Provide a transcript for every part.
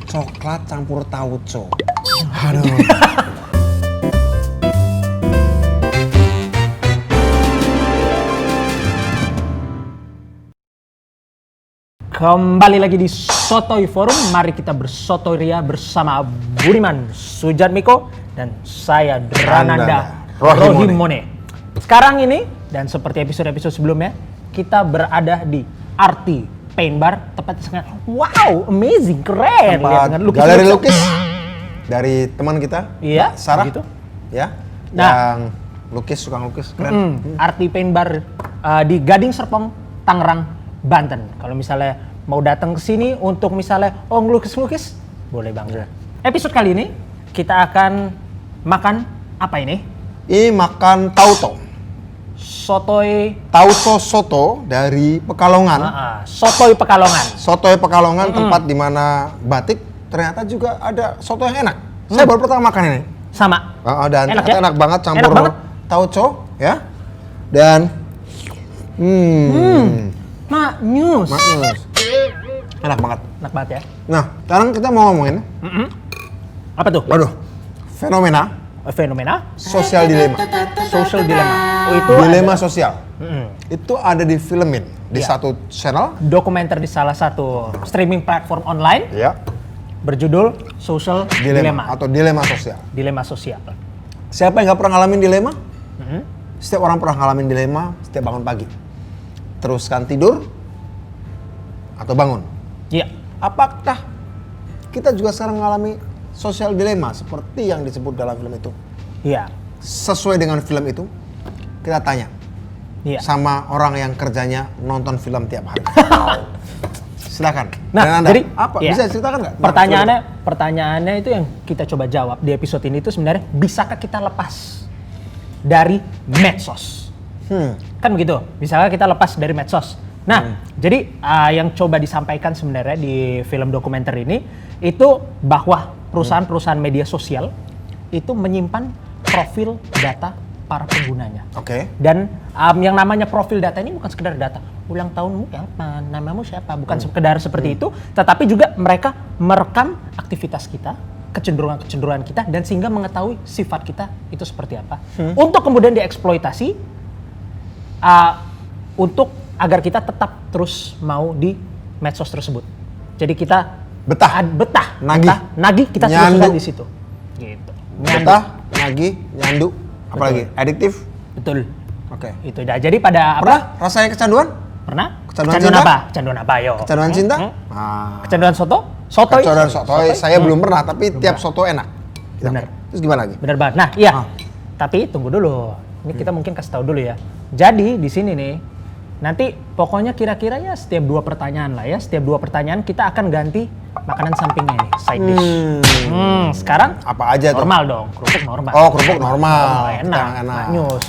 coklat campur tauco. Aduh. Kembali lagi di Sotoy Forum, mari kita bersotoy ria bersama Budiman Sujatmiko dan saya Drananda Rohimone. Sekarang ini, dan seperti episode-episode sebelumnya, kita berada di Arti Paint Bar, tepatnya sangat wow, amazing, keren. Tempat galeri lukis dari teman kita, iya, Sarah, gitu. Ya, Nah, yang suka ngelukis, keren. Arti Paint Bar di Gading Serpong, Tangerang, Banten. Kalau misalnya mau datang ke sini untuk misalnya ngelukis-ngelukis, boleh banget. Episode kali ini kita akan makan apa ini? Ini makan tauco. Sotoy Tauco dari Pekalongan. Sotoy Pekalongan. Sotoy Pekalongan, tempat di mana batik ternyata juga ada soto yang enak. Saya baru pertama makan ini. Sama. Dan Enak, ternyata ya? enak banget campur Enak banget. tauco, ya. Dan Maknyus. enak banget. Enak banget ya. Nah, sekarang kita mau ngomongin Apa tuh? fenomena Fenomena sosial dilema. social dilemma. Oh, itu Dilema sosial. Itu ada di filmin di Iya. satu channel. dokumenter di salah satu streaming platform online Ya. berjudul Social Dilemma. Atau dilema sosial. Dilema sosial. Siapa yang nggak pernah ngalamin dilema? Setiap orang pernah ngalamin dilema setiap bangun pagi. Teruskan tidur atau bangun. Iya. Apakah kita juga sekarang mengalami sosial dilema seperti yang disebut dalam film itu? Iya. Sesuai dengan film itu, kita tanya Iya. sama orang yang kerjanya nonton film tiap hari. Silakan. Nah, Dan Anda, jadi apa? iya. Bisa ceritakan nggak? Pertanyaannya itu yang kita coba jawab di episode ini itu sebenarnya bisakah kita lepas dari medsos? Kan begitu. Misalnya kita lepas dari medsos. Nah, jadi yang coba disampaikan sebenarnya di film dokumenter ini itu bahwa perusahaan-perusahaan media sosial itu menyimpan profil data para penggunanya. Oke. Dan yang namanya profil data ini bukan sekedar data. Ulang tahunmu apa, namamu siapa, bukan sekedar seperti itu, tetapi juga mereka merekam aktivitas kita, kecenderungan-kecenderungan kita, dan sehingga mengetahui sifat kita itu seperti apa. Untuk kemudian dieksploitasi, untuk agar kita tetap terus mau di medsos tersebut. Jadi kita Betah. nagih kita Nyandu. terus di situ. Gitu. Betah, nagih, nyandu, apalagi adiktif. Betul. Oke. Itu dah. Jadi pada Pernah rasanya kecanduan? Pernah? Kecanduan Kecanduan cinta? apa? Kecanduan apa, yo? Kecanduan cinta? Kecanduan soto? Sotoy? Kecanduan sotoy. Saya belum pernah, tapi tiap soto enak. Bener. Terus gimana lagi? Bener banget. Nah, iya. Tapi tunggu dulu. Ini kita mungkin kasih tahu dulu ya. Jadi di sini nih, nanti pokoknya kira-kira ya setiap 2 pertanyaan lah ya. Setiap 2 pertanyaan kita akan ganti makanan sampingnya nih, side dish. Sekarang Apa aja tuh? normal dong, kerupuk normal. Oh, kerupuk normal. Enak, Enak. maknyus.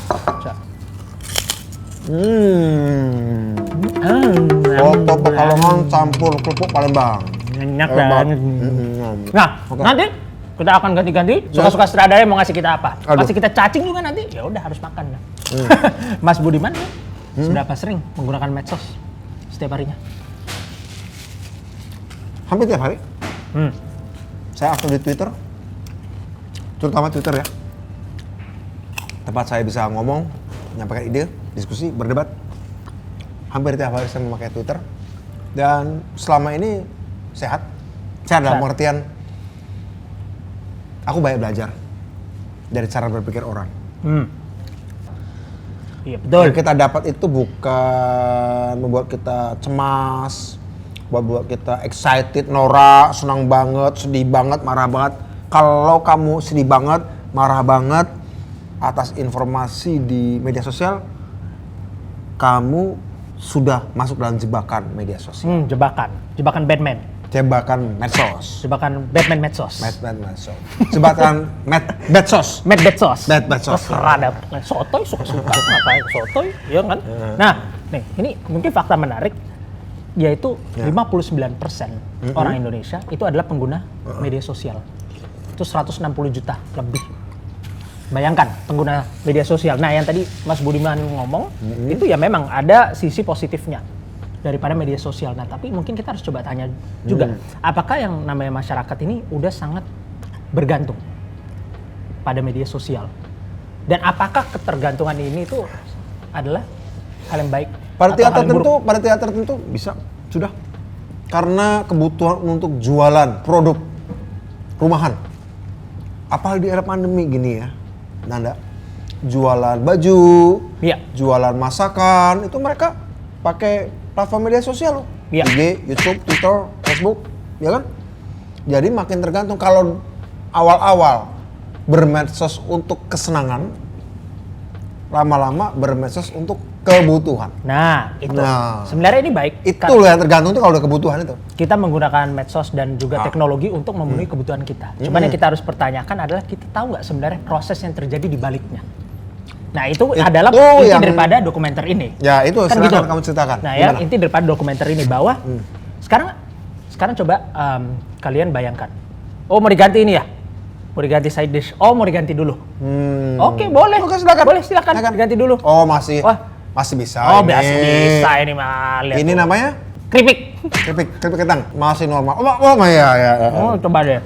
Soto Pekalongan campur kerupuk Palembang. Enak Hebat. banget. Nah, nanti kita akan ganti-ganti. Suka-suka sutradara mau ngasih kita apa? Aduh. Kasih kita cacing juga nanti. Ya udah harus makan. Mas Budiman ya, seberapa sering menggunakan medsos setiap harinya? Hampir tiap hari. Saya aktif di Twitter. Terutama Twitter ya. Tempat saya bisa ngomong, menyampaikan ide, diskusi, berdebat. Hampir tiap hari saya memakai Twitter. Dan selama ini sehat. Sehat dalam artian aku banyak belajar dari cara berpikir orang. Iya betul. Yang kita dapat itu bukan membuat kita cemas, membuat kita excited, norak, senang banget, sedih banget, marah banget. Kalau kamu sedih banget, marah banget atas informasi di media sosial, kamu sudah masuk dalam jebakan media sosial. Jebakan Batman. Jebakan medsos. Jebakan Batman medsos. Medsos. Jebakan medsos. Medsos. Medsos. Terhadap sotoy suka-suka ngapain sotoy, ya kan? Nah, nih ini mungkin fakta menarik yaitu 59% orang Indonesia itu adalah pengguna media sosial. Itu 160 juta lebih. Bayangkan pengguna media sosial. Nah, yang tadi Mas Budiman ngomong itu ya memang ada sisi positifnya. daripada media sosial. Nah, tapi mungkin kita harus coba tanya juga, apakah yang namanya masyarakat ini udah sangat bergantung pada media sosial? Dan apakah ketergantungan ini itu adalah hal yang baik? Pada atau hal yang buruk? tingkat tertentu bisa, sudah. Karena kebutuhan untuk jualan produk rumahan. Apalagi di era pandemi gini ya, Nanda. Jualan baju, Iya. jualan masakan, itu mereka pakai platform media sosial loh. Iya. IG, YouTube, Twitter, Facebook, ya kan? Jadi makin tergantung. Kalau awal-awal bermedsos untuk kesenangan, lama-lama bermedsos untuk kebutuhan. Nah, itu. Nah. Sebenarnya ini baik. Itu loh yang tergantung tuh kalau udah kebutuhan itu. Kita menggunakan medsos dan juga teknologi untuk memenuhi kebutuhan kita. Cuman yang kita harus pertanyakan adalah kita tahu nggak sebenarnya proses yang terjadi di baliknya. Nah, itu adalah inti daripada dokumenter ini. Ya, itu Kan silakan gitu. kamu ceritakan. Nah, ya Gimana? inti daripada dokumenter ini bahwa sekarang coba kalian bayangkan. Oh, mau diganti ini ya? Mau diganti side dish. Oh, mau diganti dulu. Oke, boleh. Oke, silakan. Boleh, silakan diganti dulu. Oh, masih Wah. masih bisa. Oh, ini. biasa bisa ini mah. Lihat Ini tuh. namanya keripik. keripik kentang, masih normal. Oh ya. Oh, coba deh.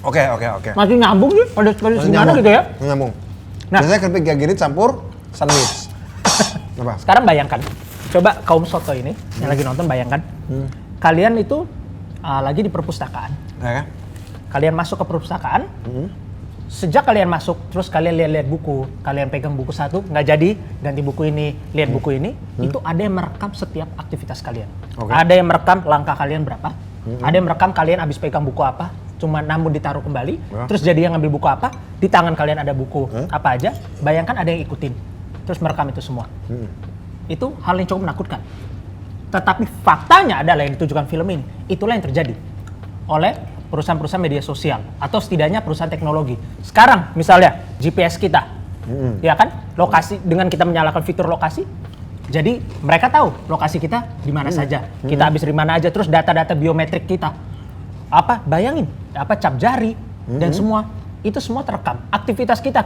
Oke. Masih nyambung sih, pedas-pedas gimana gitu ya. Nyambung. Nah. Biasanya keripik kayak gini campur sandwich. Apa? Sekarang bayangkan, coba kaum soto ini yang lagi nonton bayangkan, kalian itu lagi di perpustakaan. Ya kan? Kalian masuk ke perpustakaan, sejak kalian masuk, terus kalian lihat-lihat buku, kalian pegang buku satu, nggak jadi, ganti buku ini, lihat buku ini, itu ada yang merekam setiap aktivitas kalian. Oke. Ada yang merekam langkah kalian berapa, ada yang merekam kalian habis pegang buku apa, cuma namun ditaruh kembali, terus jadi yang ngambil buku apa, di tangan kalian ada buku apa aja, bayangkan ada yang ikutin, terus merekam itu semua. Itu hal yang cukup menakutkan. Tetapi faktanya adalah yang ditujukan film ini, itulah yang terjadi oleh perusahaan-perusahaan media sosial atau setidaknya perusahaan teknologi. Sekarang misalnya GPS kita, ya kan, lokasi dengan kita menyalakan fitur lokasi, jadi mereka tahu lokasi kita di mana saja, kita habis dari mana aja, terus data-data biometrik kita, bayangin, cap jari dan semua itu semua terekam. Aktivitas kita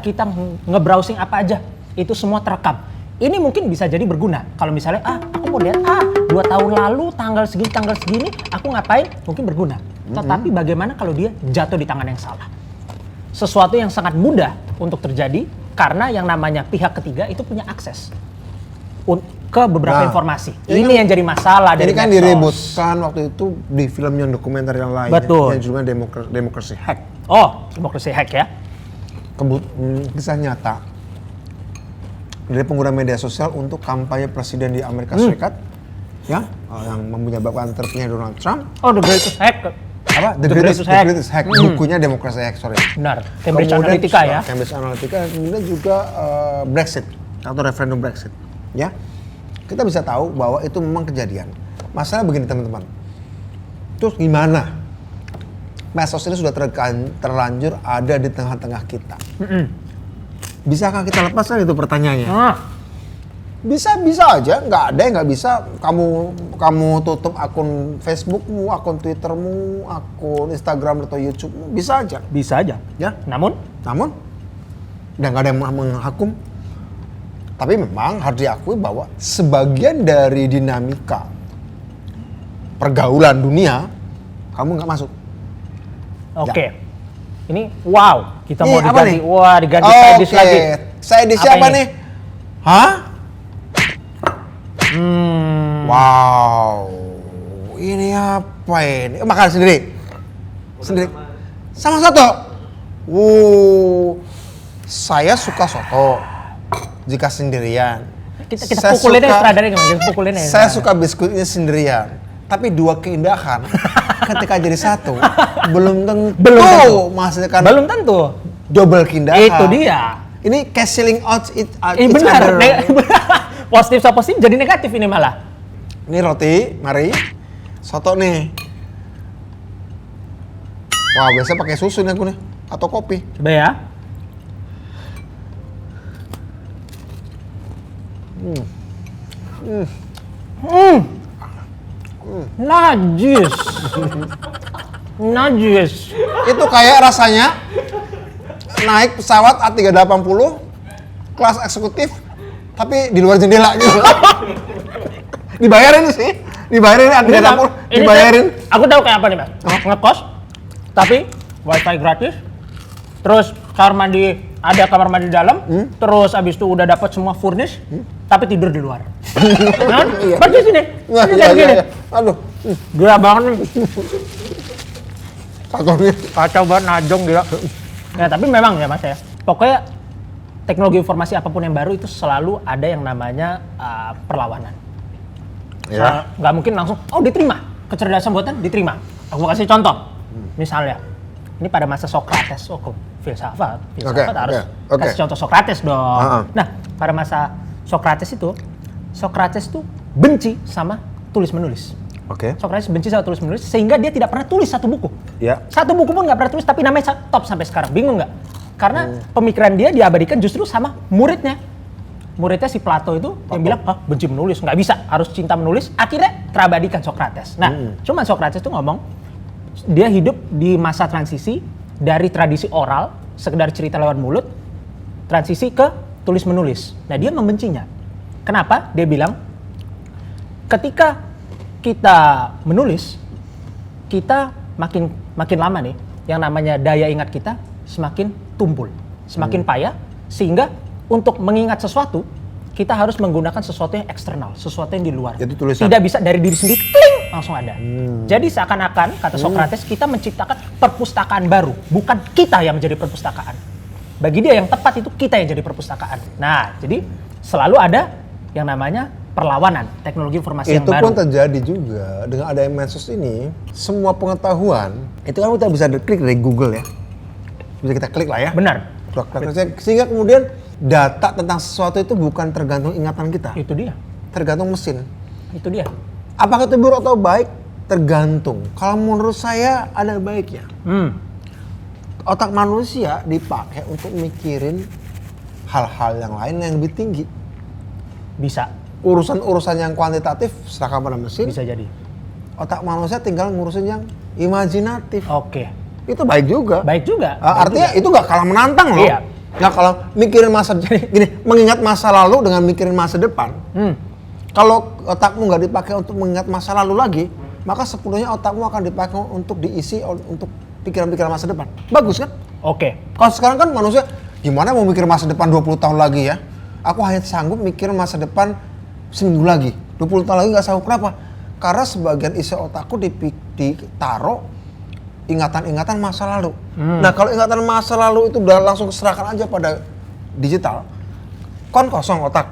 nge-browsing apa aja, itu semua terekam. Ini mungkin bisa jadi berguna kalau misalnya aku mau lihat 2 tahun lalu tanggal segini aku ngapain, mungkin berguna. Tetapi bagaimana kalau dia jatuh di tangan yang salah? Sesuatu yang sangat mudah untuk terjadi karena yang namanya pihak ketiga itu punya akses ke beberapa informasi. Ini yang jadi masalah dari Ini kan medsos. diributkan waktu itu di film yang dokumenter yang lain. Betul. Yang judulnya Democracy Hack. Oh, Democracy Hack ya. Kisah nyata dari pengguna media sosial untuk kampanye presiden di Amerika Serikat, ya, yang menyebabkan terpilihnya Donald Trump. Oh, The Greatest Hack. Apa? The Greatest Hack. Bukunya Democracy Hack, sorry. Benar. Cambridge Kemudian, Analytica ya. Cambridge Analytica, kemudian juga Brexit atau referendum Brexit, ya. Kita bisa tahu bahwa itu memang kejadian. Masalah begini teman-teman. Terus gimana? Medsos ini sudah terlanjur ada di tengah-tengah kita. Bisakah kita lepaskan itu pertanyaannya? Bisa aja, nggak ada yang nggak bisa. Kamu tutup akun Facebookmu, akun Twittermu, akun Instagram atau YouTubemu, bisa aja. Bisa aja. Ya. Namun, udah nggak ada yang menghakum. Tapi memang harus diakui bahwa sebagian dari dinamika pergaulan dunia kamu nggak masuk. oke. Ini wow, kita mau Ini apa diganti. nih? Wah, diganti side dish lagi. Side dish apa ini? nih? Hah? Wow. Ini apa ini? Makan sendiri. Sama soto. Saya suka soto. Jika sendirian. Kita pukulin aja sutradara gimana? Kita pukulin aja. Saya suka biskuitnya sendirian. Tapi 2 keindahan ketika jadi satu belum tentu menghasilkan Belum tentu. double keindahan. Itu dia. Ini cancelling out each Benar. other. Positif sama positif jadi negatif ini malah. Ini roti, mari. Soto nih. Wah, biasa pakai susu nih aku nih atau kopi. Coba ya. Najis. Najis. Itu kayak rasanya naik pesawat A380 kelas eksekutif tapi di luar jendela gitu. Dibayarin sih, dibayarin di dapur, dibayarin. Aku tahu kayak apa nih, Mas. Ngekos, tapi wifi gratis, terus kamar mandi, ada kamar mandi dalam, terus abis itu udah dapat semua furnish, tapi tidur di luar. Kan? Iya. Pergi sini. Wah, Ini iya, kayak gini. iya. Aduh, Gila banget nih. kacau Banget, najong gila. Ya tapi memang ya Mas ya, pokoknya teknologi informasi apapun yang baru itu selalu ada yang namanya perlawanan. Ya. Nggak mungkin langsung, oh diterima, kecerdasan buatan diterima. Aku kasih contoh, misalnya, ini pada masa Socrates, filsafat harus kasih contoh Socrates dong. Nah, pada masa Socrates itu benci sama tulis menulis. Oke. Socrates benci sama tulis menulis sehingga dia tidak pernah tulis satu buku. Ya. Satu buku pun nggak pernah tulis, tapi namanya top sampai sekarang. Bingung nggak? Karena pemikiran dia diabadikan justru sama muridnya. Muridnya si Plato itu yang bilang, benci menulis, nggak bisa, harus cinta menulis. Akhirnya terabadikan Socrates. Nah, cuman Socrates itu ngomong, dia hidup di masa transisi dari tradisi oral, sekedar cerita lewat mulut, transisi ke tulis menulis. Nah, dia membencinya. Kenapa? Dia bilang, ketika kita menulis, kita makin lama nih, yang namanya daya ingat kita semakin tumpul, semakin payah, sehingga untuk mengingat sesuatu, kita harus menggunakan sesuatu yang eksternal, sesuatu yang di luar. Jadi tulisan. Tidak bisa dari diri sendiri, kling, langsung ada. Jadi seakan-akan, kata Socrates, kita menciptakan perpustakaan baru, bukan kita yang menjadi perpustakaan. Bagi dia yang tepat itu kita yang jadi perpustakaan. Nah, jadi selalu ada yang namanya perlawanan teknologi informasi yang baru. Itu pun terjadi juga dengan adanya medsos ini. Semua pengetahuan itu kan kita bisa klik dari Google ya, bisa kita klik lah ya. Benar. Sehingga kemudian data tentang sesuatu itu bukan tergantung ingatan kita, Itu dia. tergantung mesin. Itu dia. Apakah itu buruk atau baik? Tergantung. Kalau menurut saya ada baiknya. Otak manusia dipakai untuk mikirin hal-hal yang lain yang lebih tinggi. Bisa. Urusan-urusan yang kuantitatif serahkan pada mesin. Bisa jadi. Otak manusia tinggal ngurusin yang imajinatif. Oke. Itu baik juga. Baik juga. Artinya itu gak kalah menantang loh. Iya. Gak kalah mikirin masa, gini, mengingat masa lalu dengan mikirin masa depan. Kalau otakmu gak dipakai untuk mengingat masa lalu lagi, maka sepenuhnya otakmu akan dipakai untuk diisi untuk pikiran-pikiran masa depan. Bagus kan? Oke. Kalau sekarang kan manusia, gimana mau mikir masa depan 20 tahun lagi ya? Aku hanya sanggup mikir masa depan seminggu lagi. 20 tahun lagi gak sanggup. Kenapa? Karena sebagian isi otakku ditaruh ingatan-ingatan masa lalu. Nah, kalau ingatan masa lalu itu udah langsung serahkan aja pada digital, kan kosong otak.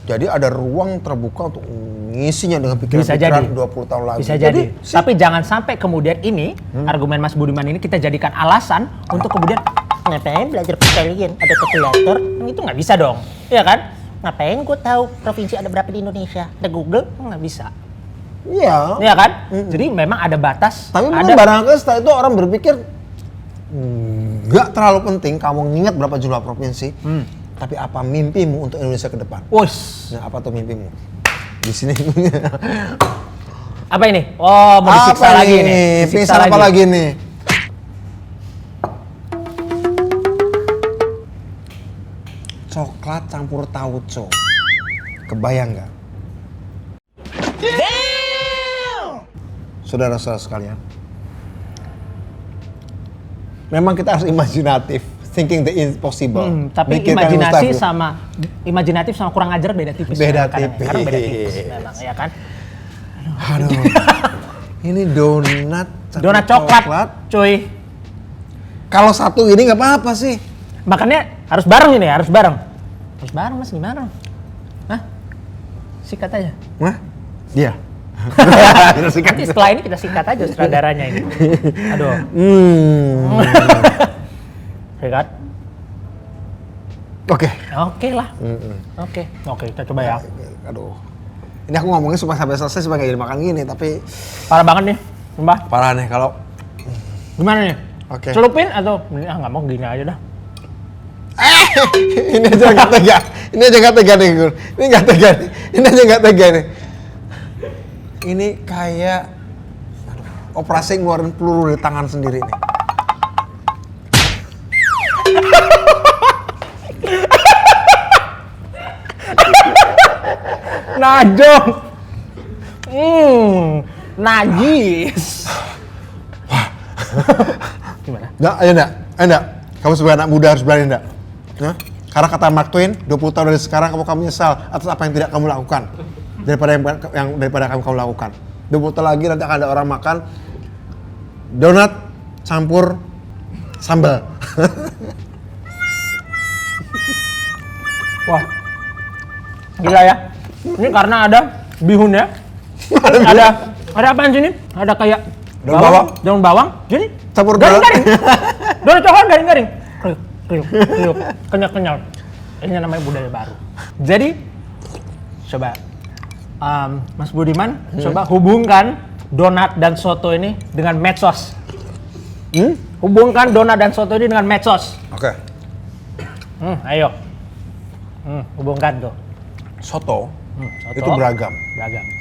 Jadi ada ruang terbuka untuk ngisinya dengan pikiran-pikiran 20 tahun lagi. Bisa jadi. Tapi jangan sampai kemudian ini, argumen Mas Budiman ini kita jadikan alasan untuk kemudian ngapain belajar perkalian, ada kalkulator, itu nggak bisa dong. Iya kan? Ngapain gue tahu provinsi ada berapa di Indonesia? Ada Google? Nggak bisa. Iya. Iya kan? Jadi memang ada batas. Tapi memang barangkali setelah itu orang berpikir nggak terlalu penting kamu ngingat berapa jumlah provinsi, tapi apa mimpimu untuk Indonesia ke depan? Wus. Nah, apa tuh mimpimu? Di sini. Apa ini? Oh, mau disiksa lagi nih. Disiksa apa lagi nih? Coklat campur tauco. Kebayang nggak? Saudara-saudara sekalian, memang kita harus imajinatif, thinking the impossible. Tapi imajinatif sama kurang ajar beda tipis. Beda Kadang tipis. beda tipis memang, ya kan? Aduh, ini donat Coklat, cuy. Kalau satu ini nggak apa-apa sih. Makanya harus bareng ini, harus bareng. Harus bareng Mas, gimana? Hah? Sikat aja. Hah? Iya. Nanti setelah ini kita sikat aja sutradaranya ini. Aduh. Sikat. Oke lah. Oke, kita coba ya. Aduh. Ini aku ngomongnya supaya sampai selesai supaya nggak jadi makan gini, tapi parah banget nih, Mbak. parah nih kalau. Gimana nih? Oke. Celupin atau nggak mau gini aja dah. Ini aja nggak tega. Ini aja nggak tega nih, Gur. Ini nggak tega nih. Ini aja nggak tega nih. Ini kayak operasi ngeluarin peluru di tangan sendiri nih. Najong. Najis. Gimana? Nggak, ayo enggak. Kamu sebagai anak muda harus berani enggak? Hah? Karena kata Mark Twain, 20 tahun dari sekarang kamu menyesal atas apa yang tidak kamu lakukan. Daripada kamu lakukan. 20 tahun lagi nanti akan ada orang makan donat campur sambal. Wah. Gila ya. Ini karena ada bihunnya. Ada apaan sini? Ada kayak daun bawang. Jadi Campur garing-garing. Donat coklat garing-garing. Kriuk. Kenyal. Ini namanya budaya baru. Jadi coba Mas Budiman coba hubungkan donat dan soto ini dengan medsos. Hubungkan donat dan soto ini dengan medsos. Oke. Ayo. Hubungkan tuh. Soto Soto itu beragam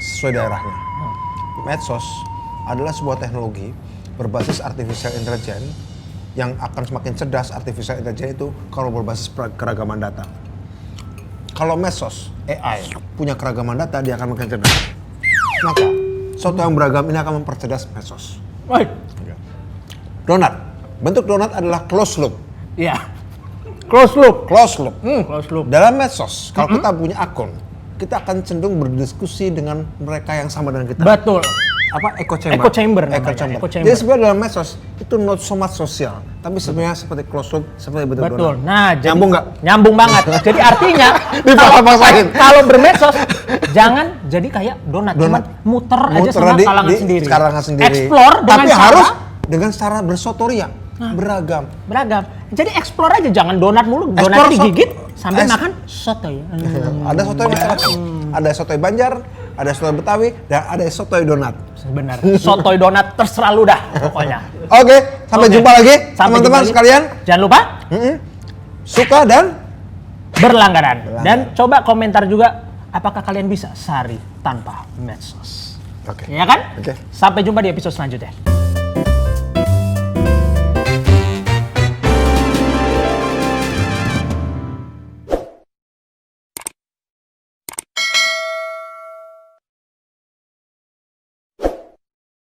sesuai daerahnya. Medsos adalah sebuah teknologi berbasis artificial intelligence yang akan semakin cerdas. Artificial intelligence itu kalau berbasis keragaman data. Kalau medsos AI punya keragaman data, dia akan makin cerdas. Maka soto yang beragam ini akan mempercerdas medsos. Baik. Donat, bentuk donat adalah closed loop. Iya. Close loop. Closed loop. Close loop. Dalam medsos, kalau kita punya akun, kita akan cenderung berdiskusi dengan mereka yang sama dengan kita. Betul. Apa echo chamber? Echo chamber namanya, Echo chamber. echo chamber. Jadi sebenarnya dalam medsos itu not so much sosial, tapi sebenarnya seperti closed loop, seperti bentuk Betul. donat. Nah, jadi, Nyambung nggak? Nyambung banget. Jadi artinya Dipaksa-paksain. kalau bermedsos jangan jadi kayak donat, cuman muter aja sama di kalangan sendiri. kalangan sendiri. Explore dengan tapi cara harus dengan cara bersotoria, beragam. beragam. Jadi explore aja, jangan donat mulu. Donat Explore digigit sambil es- makan soto ya. Ada sotoy macam-macam. Ada sotoy Banjar, ada sotoy Betawi, dan ada sotoy donat. Benar. Sotoy donat terserah lu dah pokoknya. Oke, sampai Oke. jumpa lagi Sampai teman-teman jumpa lagi. sekalian. Jangan lupa Suka dan berlangganan. Dan coba komentar juga apakah kalian bisa sehari tanpa medsos. Oke. Ya kan? Oke. Sampai jumpa di episode selanjutnya.